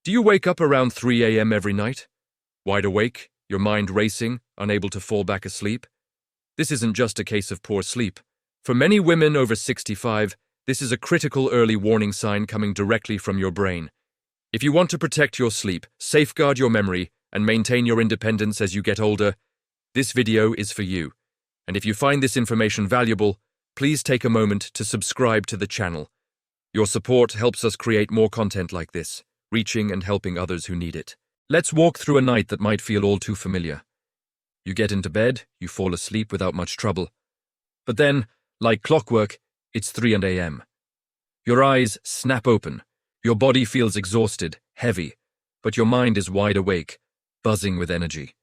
Do you wake up around 3 a.m. every night? Wide awake, your mind racing, unable to fall back asleep? This isn't just a case of poor sleep. For many women over 65, this is a critical early warning sign coming directly from your brain. If you want to protect your sleep, safeguard your memory, and maintain your independence as you get older, this video is for you. And if you find this information valuable, please take a moment to subscribe to the channel. Your support helps us create more content like this, reaching and helping others who need it. Let's walk through a night that might feel all too familiar. You get into bed, you fall asleep without much trouble. But then, like clockwork, it's 3 a.m. Your eyes snap open, your body feels exhausted, heavy, but your mind is wide awake, buzzing with energy.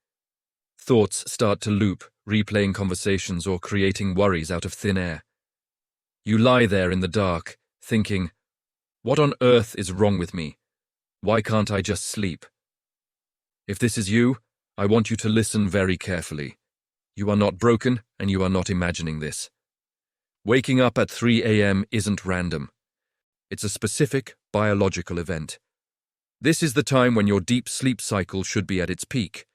Thoughts start to loop, replaying conversations or creating worries out of thin air. You lie there in the dark, thinking, what on earth is wrong with me? Why can't I just sleep? If this is you, I want you to listen very carefully. You are not broken, and you are not imagining this. Waking up at 3 a.m. isn't random. It's a specific biological event. This is the time when your deep sleep cycle should be at its peak.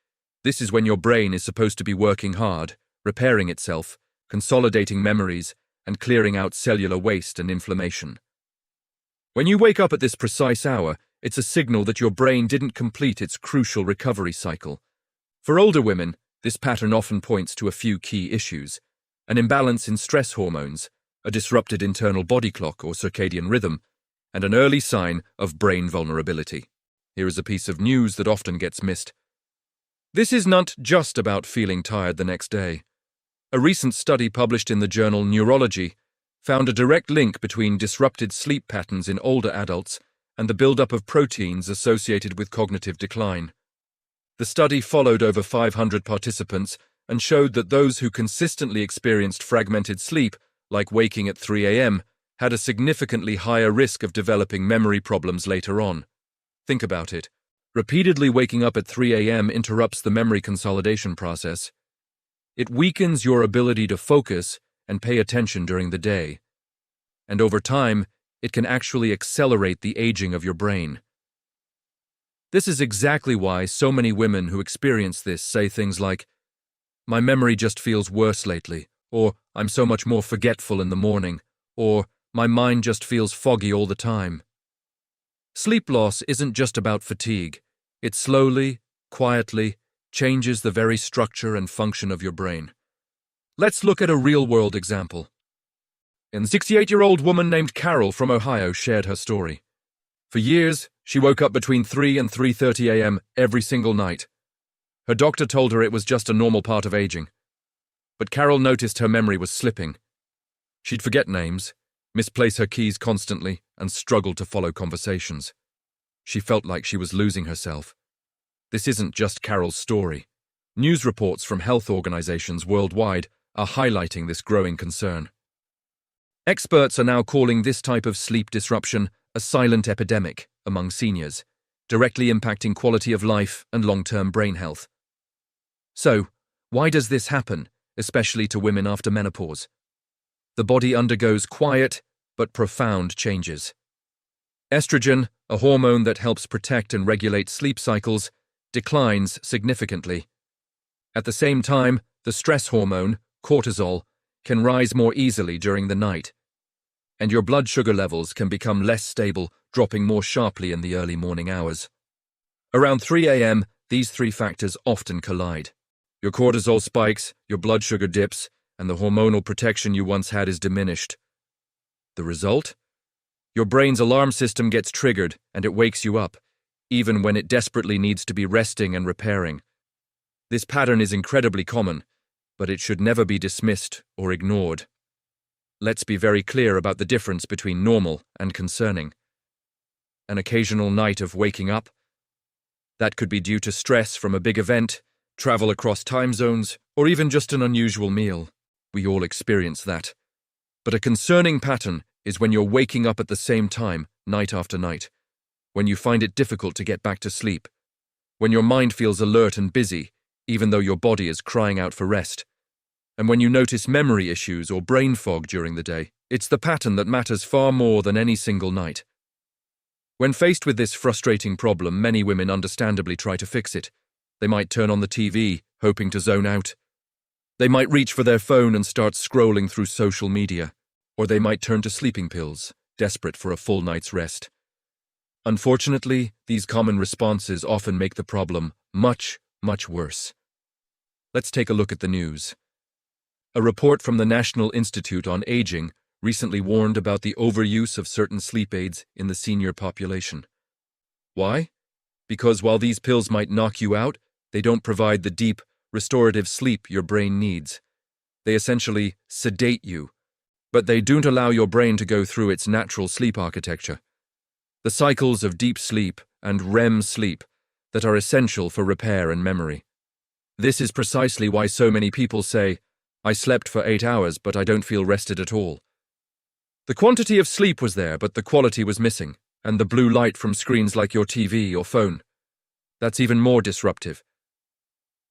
This is when your brain is supposed to be working hard, repairing itself, consolidating memories, and clearing out cellular waste and inflammation. When you wake up at this precise hour, it's a signal that your brain didn't complete its crucial recovery cycle. For older women, this pattern often points to a few key issues: an imbalance in stress hormones, a disrupted internal body clock or circadian rhythm, and an early sign of brain vulnerability. Here is a piece of news that often gets missed. This is not just about feeling tired the next day. A recent study published in the journal Neurology found a direct link between disrupted sleep patterns in older adults and the buildup of proteins associated with cognitive decline. The study followed over 500 participants and showed that those who consistently experienced fragmented sleep, like waking at 3 a.m., had a significantly higher risk of developing memory problems later on. Think about it. Repeatedly waking up at 3 a.m. interrupts the memory consolidation process. It weakens your ability to focus and pay attention during the day. And over time, it can actually accelerate the aging of your brain. This is exactly why so many women who experience this say things like, "My memory just feels worse lately," or "I'm so much more forgetful in the morning," or "My mind just feels foggy all the time." Sleep loss isn't just about fatigue. It slowly, quietly, changes the very structure and function of your brain. Let's look at a real-world example. A 68-year-old woman named Carol from Ohio shared her story. For years, she woke up between 3 and 3:30 a.m. every single night. Her doctor told her it was just a normal part of aging. But Carol noticed her memory was slipping. She'd forget names, misplace her keys constantly, and struggle to follow conversations. She felt like she was losing herself. This isn't just Carol's story. News reports from health organizations worldwide are highlighting this growing concern. Experts are now calling this type of sleep disruption a silent epidemic among seniors, directly impacting quality of life and long-term brain health. So, why does this happen, especially to women after menopause? The body undergoes quiet but profound changes. Estrogen, a hormone that helps protect and regulate sleep cycles, declines significantly. At the same time, the stress hormone, cortisol, can rise more easily during the night, and your blood sugar levels can become less stable, dropping more sharply in the early morning hours. Around 3 a.m., these three factors often collide. Your cortisol spikes, your blood sugar dips, and the hormonal protection you once had is diminished. The result? Your brain's alarm system gets triggered and it wakes you up, even when it desperately needs to be resting and repairing. This pattern is incredibly common, but it should never be dismissed or ignored. Let's be very clear about the difference between normal and concerning. An occasional night of waking up? That could be due to stress from a big event, travel across time zones, or even just an unusual meal. We all experience that. But a concerning pattern is when you're waking up at the same time, night after night, when you find it difficult to get back to sleep, when your mind feels alert and busy, even though your body is crying out for rest, and when you notice memory issues or brain fog during the day. It's the pattern that matters far more than any single night. When faced with this frustrating problem, many women understandably try to fix it. They might turn on the TV, hoping to zone out. They might reach for their phone and start scrolling through social media. Or they might turn to sleeping pills, desperate for a full night's rest. Unfortunately, these common responses often make the problem much, much worse. Let's take a look at the news. A report from the National Institute on Aging recently warned about the overuse of certain sleep aids in the senior population. Why? Because while these pills might knock you out, they don't provide the deep, restorative sleep your brain needs. They essentially sedate you, but they don't allow your brain to go through its natural sleep architecture. The cycles of deep sleep and REM sleep that are essential for repair and memory. This is precisely why so many people say, "I slept for 8 hours, but I don't feel rested at all." The quantity of sleep was there, but the quality was missing, and the blue light from screens like your TV or phone. That's even more disruptive.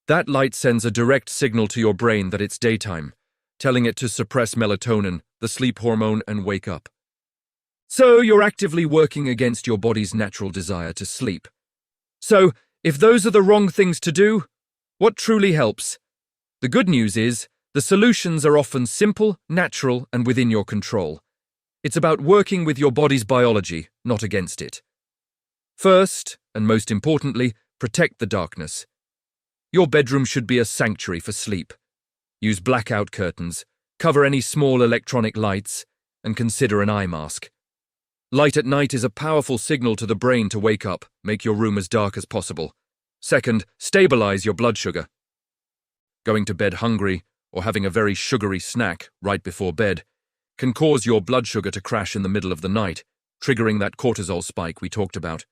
That light sends a direct signal to your brain that it's daytime, telling it to suppress melatonin, the sleep hormone, and wake up. So you're actively working against your body's natural desire to sleep. So, if those are the wrong things to do, what truly helps? The good news is, the solutions are often simple, natural, and within your control. It's about working with your body's biology, not against it. First, and most importantly, protect the darkness. Your bedroom should be a sanctuary for sleep. Use blackout curtains, cover any small electronic lights, and consider an eye mask. Light at night is a powerful signal to the brain to wake up, make your room as dark as possible. Second, stabilize your blood sugar. Going to bed hungry, or having a very sugary snack right before bed, can cause your blood sugar to crash in the middle of the night, triggering that cortisol spike we talked about.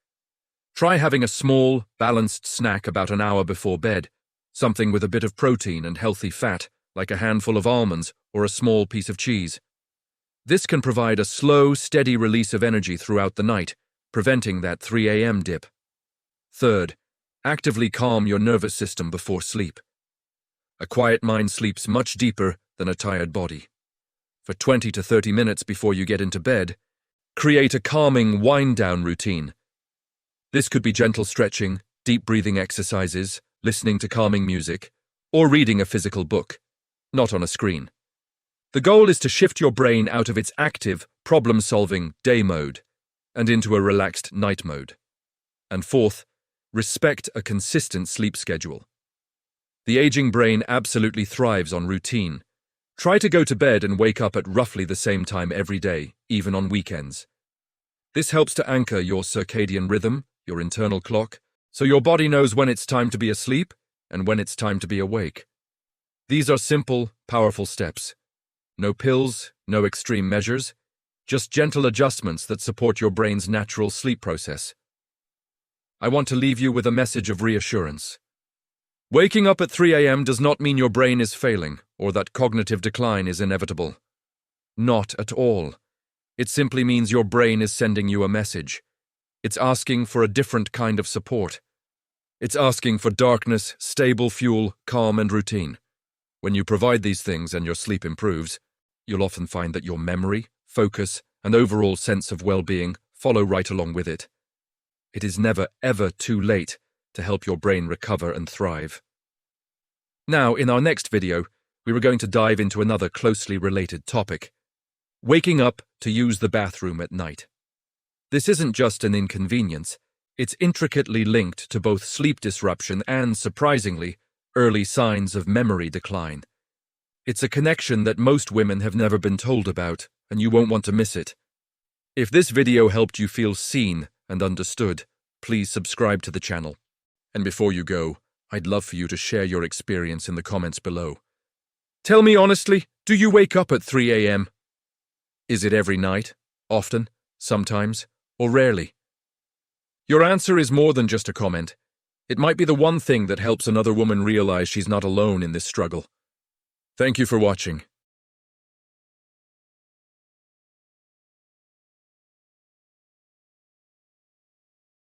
Try having a small, balanced snack about an hour before bed, something with a bit of protein and healthy fat, like a handful of almonds or a small piece of cheese. This can provide a slow, steady release of energy throughout the night, preventing that 3 a.m. dip. Third, actively calm your nervous system before sleep. A quiet mind sleeps much deeper than a tired body. For 20 to 30 minutes before you get into bed, create a calming wind-down routine. This could be gentle stretching, deep breathing exercises, listening to calming music, or reading a physical book, not on a screen. The goal is to shift your brain out of its active, problem-solving day mode and into a relaxed night mode. And fourth, respect a consistent sleep schedule. The aging brain absolutely thrives on routine. Try to go to bed and wake up at roughly the same time every day, even on weekends. This helps to anchor your circadian rhythm, your internal clock, so your body knows when it's time to be asleep and when it's time to be awake. These are simple, powerful steps. No pills, no extreme measures, just gentle adjustments that support your brain's natural sleep process. I want to leave you with a message of reassurance. Waking up at 3 a.m. does not mean your brain is failing or that cognitive decline is inevitable. Not at all. It simply means your brain is sending you a message. It's asking for a different kind of support. It's asking for darkness, stable fuel, calm, and routine. When you provide these things and your sleep improves, you'll often find that your memory, focus, and overall sense of well-being follow right along with it. It is never, ever too late to help your brain recover and thrive. Now, in our next video, we are going to dive into another closely related topic: waking up to use the bathroom at night. This isn't just an inconvenience, it's intricately linked to both sleep disruption and, surprisingly, early signs of memory decline. It's a connection that most women have never been told about, and you won't want to miss it. If this video helped you feel seen and understood, please subscribe to the channel. And before you go, I'd love for you to share your experience in the comments below. Tell me honestly, do you wake up at 3 a.m.? Is it every night, often, sometimes, or rarely? Your answer is more than just a comment. It might be the one thing that helps another woman realize she's not alone in this struggle. Thank you for watching.